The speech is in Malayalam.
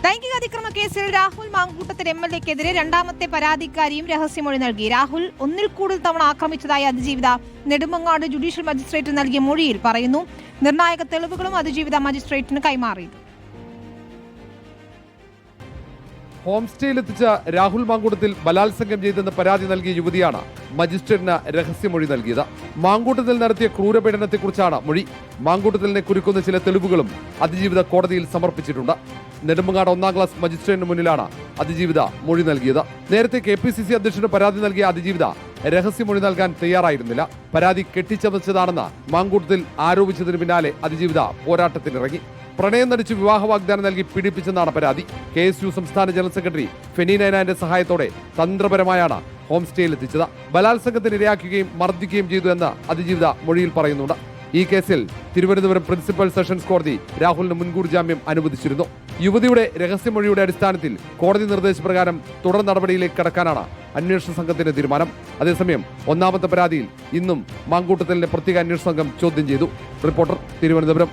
ലൈംഗിക അതിക്രമ കേസിൽ രാഹുൽ മാങ്കൂട്ടത്തിൽ MLA-ക്കെതിരെ രണ്ടാമത്തെ പരാതിക്കാരിയും രഹസ്യമൊഴി നൽകി. രാഹുൽ ഒന്നിൽ കൂടുതൽ തവണ ആക്രമിച്ചതായി അതിജീവിത നെടുമങ്ങാട് ജുഡീഷ്യൽ മജിസ്ട്രേറ്റ് നൽകിയ മൊഴിയിൽ പറയുന്നു. നിർണായക തെളിവുകളും അതിജീവിത മജിസ്ട്രേറ്റിന് കൈമാറി. ഹോം സ്റ്റേയിലെത്തിച്ച രാഹുൽ മാങ്കൂട്ടത്തിൽ ബലാത്സംഗം ചെയ്തെന്ന് പരാതി നൽകിയ യുവതിയാണ് മജിസ്ട്രേറ്റിന് രഹസ്യമൊഴി നൽകിയത്. മാങ്കൂട്ടത്തിൽ നടത്തിയ ക്രൂരപീഡനത്തെക്കുറിച്ചാണ് മൊഴി. മാങ്കൂട്ടത്തിലിനെ കുരുക്കുന്ന ചില തെളിവുകളും അതിജീവിത കോടതിയിൽ സമർപ്പിച്ചിട്ടുണ്ട്. നെടുമങ്ങാട് 1-ാം ക്ലാസ് മജിസ്ട്രേറ്റിന് മുന്നിലാണ് അതിജീവിത മൊഴി നൽകിയത്. നേരത്തെ KPCC അധ്യക്ഷന് പരാതി നൽകിയ അതിജീവിത രഹസ്യമൊഴി നൽകാൻ തയ്യാറായിരുന്നില്ല. പരാതി കെട്ടിച്ചമച്ചതാണെന്ന് മാങ്കൂട്ടത്തിൽ ആരോപിച്ചതിന് പിന്നാലെ അതിജീവിത പോരാട്ടത്തിനിറങ്ങി. പ്രണയം നടിച്ച് വിവാഹ വാഗ്ദാനം നൽകി പീഡിപ്പിച്ചെന്നാണ് പരാതി. KSU സംസ്ഥാന ജനറൽ സെക്രട്ടറി ഫെനി നൈനാന്റെ സഹായത്തോടെ തന്ത്രപരമായാണ് ഹോം സ്റ്റേയിലെത്തിച്ചത്. ബലാത്സംഗത്തിന് ഇരയാക്കുകയും മർദ്ദിക്കുകയും ചെയ്തു എന്ന് അതിജീവിത മൊഴിയിൽ പറയുന്നുണ്ട്. ഈ കേസിൽ തിരുവനന്തപുരം പ്രിൻസിപ്പൽ സെഷൻസ് കോടതി രാഹുലിന് മുൻകൂർ ജാമ്യം അനുവദിച്ചിരുന്നു. യുവതിയുടെ രഹസ്യമൊഴിയുടെ അടിസ്ഥാനത്തിൽ കോടതി നിർദ്ദേശപ്രകാരം തുടർ നടപടിയിലേക്ക് കടക്കാനാണ് അന്വേഷണ സംഘത്തിന്റെ തീരുമാനം. അതേസമയം 1-ാമത്തെ പരാതിയിൽ ഇന്നും മാങ്കൂട്ടത്തിലിനെ പ്രത്യേക അന്വേഷണ സംഘം ചോദ്യം ചെയ്തു. റിപ്പോർട്ടർ, തിരുവനന്തപുരം.